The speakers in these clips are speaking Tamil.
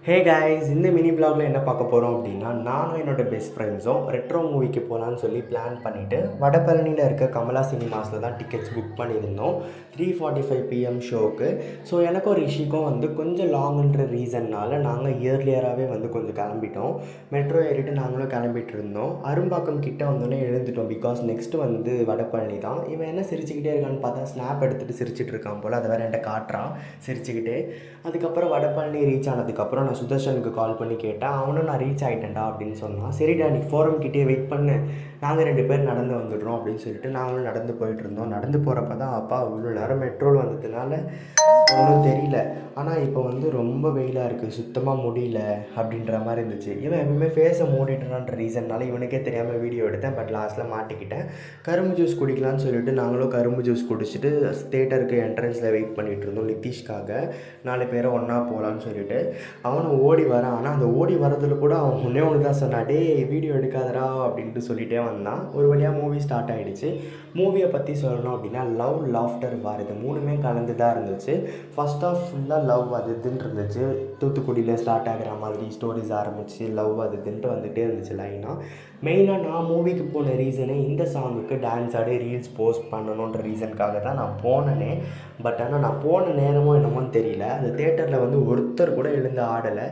ஹே காய்ஸ், இந்த மினி பிளாகில் என்ன பார்க்க போகிறோம் அப்படின்னா, நானும் என்னோடய பெஸ்ட் ஃப்ரெண்ட்ஸும் ரெட்ரோ மூவிக்கு போகலான்னு சொல்லி பிளான் பண்ணிவிட்டு வடபழனியில் இருக்க கமலா சினிமாஸில் தான் டிக்கெட்ஸ் புக் பண்ணியிருந்தோம் 3:45 PM ஷோவுக்கு. ஸோ எனக்கும் ரிஷிக்கும் வந்து கொஞ்சம் லாங்குன்ற ரீசன்னால் நாங்கள் இயர்லியராகவே வந்து கொஞ்சம் கிளம்பிட்டோம். மெட்ரோ ஏறிட்டு நாங்களும் கிளம்பிட்டு இருந்தோம். அரும்பாக்கம் கிட்டே வந்தோடனே எழுந்துட்டோம். பிகாஸ் நெக்ஸ்ட்டு வந்து வடபழனி தான். இவன் என்ன சிரிச்சுக்கிட்டே இருக்கான்னு பார்த்தா ஸ்னாப் எடுத்துகிட்டு சிரிச்சிட்டு இருக்கான் போல். அதை வேறு என்கிட்ட காட்டுறான் சிரிச்சுக்கிட்டே. அதுக்கப்புறம் வடபழனி ரீச் ஆனதுக்கப்புறம் நான் சுதர்ஷனுக்கு கால் பண்ணி கேட்டேன். அவனும் நான் ரீச் ஆகிட்டேன்டா அப்படின்னு சொன்னான். சரிடா, நீ ஃபோரம் கிட்டே வெயிட் பண்ணு, நாங்கள் 2 பேர் நடந்து வந்துடுறோம் அப்படின்னு சொல்லிட்டு நாங்களும் நடந்து போயிட்டுருந்தோம். நடந்து போகிறப்ப தான் அப்பா இவ்வளோ நேரம் மெட்ரோல் வந்ததுனால ஒன்றும் தெரியல, ஆனால் இப்போ வந்து ரொம்ப வெயிலாக இருக்குது, சுத்தமாக முடியல அப்படின்ற மாதிரி இருந்துச்சு. இவன் எப்பவுமே ஃபேஸை மூடிட்டுறான்ற ரீசன்னால இவனுக்கே தெரியாமல் வீடியோ எடுத்தேன். பட் லாஸ்ட்டில் மாட்டிக்கிட்டேன். கரும்பு ஜூஸ் குடிக்கலான்னு சொல்லிட்டு நாங்களும் கரும்பு ஜூஸ் குடிச்சிட்டு தேட்டருக்கு என்ட்ரன்ஸில் வெயிட் பண்ணிகிட்டு இருந்தோம் நிதிஷ்காக. 4 பேரை ஒன்றா போகலான்னு சொல்லிட்டு அவனும் ஓடி வரான். ஆனால் அந்த ஓடி வரதில் கூட அவன் ஒன்று தான் சொன்னான், டே வீடியோ எடுக்காதரா அப்படின்ட்டு சொல்லிகிட்டே வந்தான். ஒரு வழியாக மூவி ஸ்டார்ட் ஆகிடுச்சு. மூவியை பற்றி சொல்லணும் அப்படின்னா லவ், லாஃப்டர், வார் இது 3மே கலந்து தான் இருந்துச்சு. ஃபஸ்ட் ஆஃப் ஃபுல்லாக லவ் அது இதுன்னு இருந்துச்சு. தூத்துக்குடியில் ஸ்டார்ட் ஆகிற மாதிரி ஸ்டோரிஸ் ஆரம்பித்து லவ் அது இதுன்ட்டு வந்துகிட்டே இருந்துச்சு லைனாக. மெயினாக நான் மூவிக்கு போன ரீசனே இந்த சாங்குக்கு டான்ஸ் ஆடி ரீல்ஸ் போஸ்ட் பண்ணணுன்ற ரீசனுக்காக தான் நான் போனேனே. பட் ஆனால் நான் போன நேரமோ என்னமோன்னு தெரியல, அந்த தேட்டரில் வந்து ஒருத்தர் கூட எழுந்து ஆடலை.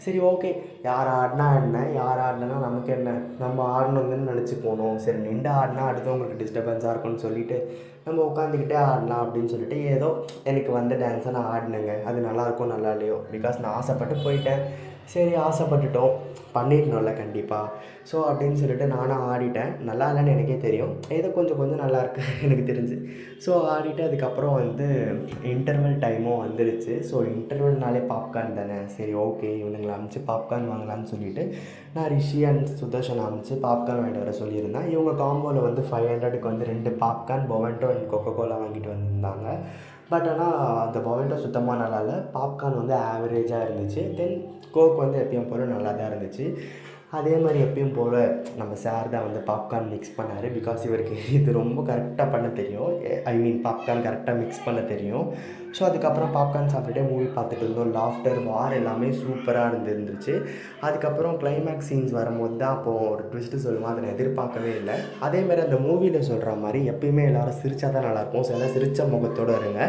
சரி ஓகே, யார் ஆடினா என்ன, யார் ஆடலைன்னா நமக்கு என்ன, நம்ம ஆடணுங்கன்னு நினச்சி போனோம். சரி நின்று ஆடினா அடுத்தவங்களுக்கு டிஸ்டர்பன்ஸாக இருக்கும்னு சொல்லிவிட்டு நம்ம உட்காந்துக்கிட்டே ஆடலாம் அப்படின்னு சொல்லிட்டு ஏதோ எனக்கு வந்த டான்ஸை நான் ஆடினேங்க. அது நல்லாயிருக்கும் நல்லா இல்லையோ, பிகாஸ் நான் ஆசைப்பட்டு போயிட்டேன். சரி ஆசைப்பட்டுட்டோம், பண்ணிடணும்ல கண்டிப்பாக. ஸோ அப்படின்னு சொல்லிட்டு நானும் ஆடிட்டேன். நல்லா இல்லைன்னு எனக்கே தெரியும், ஏதோ கொஞ்சம் கொஞ்சம் நல்லாயிருக்கு எனக்கு தெரிஞ்சு. ஸோ ஆடிட்டு அதுக்கப்புறம் வந்து இன்டர்வல் டைமும் வந்துருச்சு. ஸோ இன்டர்வல்னாலே பாப்கார்ன் தானே, சரி ஓகே இவனுங்களை அனுப்பிச்சு பாப்கார்ன் வாங்கலான்னு சொல்லிவிட்டு நான் ரிஷி அண்ட் சுதர்ஷன் அனுப்பிச்சு பாப்கார்ன் வாங்கிட்டு வர சொல்லியிருந்தேன். இவங்க காம்போவில் வந்து 500க்கு வந்து 2 பாப்கார்ன், பொவெண்டோ அண்ட் கொக்கோ கோலா வாங்கிட்டு வந்திருந்தாங்க. பட் ஆனால் அந்த பொவெண்டோ சுத்தமாக நல்லா இல்லை, பாப்கார்ன் வந்து ஆவரேஜாக இருந்துச்சு. தென் கோக் வந்து எப்பயும் போல் நல்லா தான் இருந்துச்சு. அதே மாதிரி எப்பயும் போல் நம்ம சார் தான் வந்து பாப்கார்ன் மிக்ஸ் பண்ணார். பிகாஸ் இவருக்கு இது ரொம்ப கரெக்டாக பண்ண தெரியும். பாப்கார்ன் கரெக்டாக மிக்ஸ் பண்ண தெரியும். ஸோ அதுக்கப்புறம் பாப்கார்ன் சாப்பிட்டுட்டே மூவி பார்த்துட்டு இருந்தோம். லாஃப்டர், வார் எல்லாமே சூப்பராக இருந்துச்சு. அதுக்கப்புறம் கிளைமேக்ஸ் சீன்ஸ் வரும்போது தான் அப்போது ஒரு ட்விஸ்ட்டு சொல்லுவோம், அதை நான் எதிர்பார்க்கவே இல்லை. அதேமாதிரி அந்த மூவியில் சொல்கிற மாதிரி எப்பயுமே எல்லோரும் சிரித்தா தான் நல்லாயிருக்கும். ஸோ எல்லாம் சிரித்த முகத்தோடு இருங்க.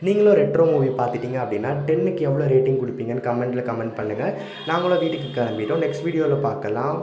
நீங்களும் ரெட்ரோ மூவி பார்த்துட்டிங்க அப்படின்னா 10க்கு எவ்வளோ ரேட்டிங் கொடுப்பீங்கன்னு கமெண்ட் பண்ணுங்கள். நாங்களும் வீட்டுக்கு கிளம்பிட்டோம். நெக்ஸ்ட் வீடியோவில் பார்க்கலாம்.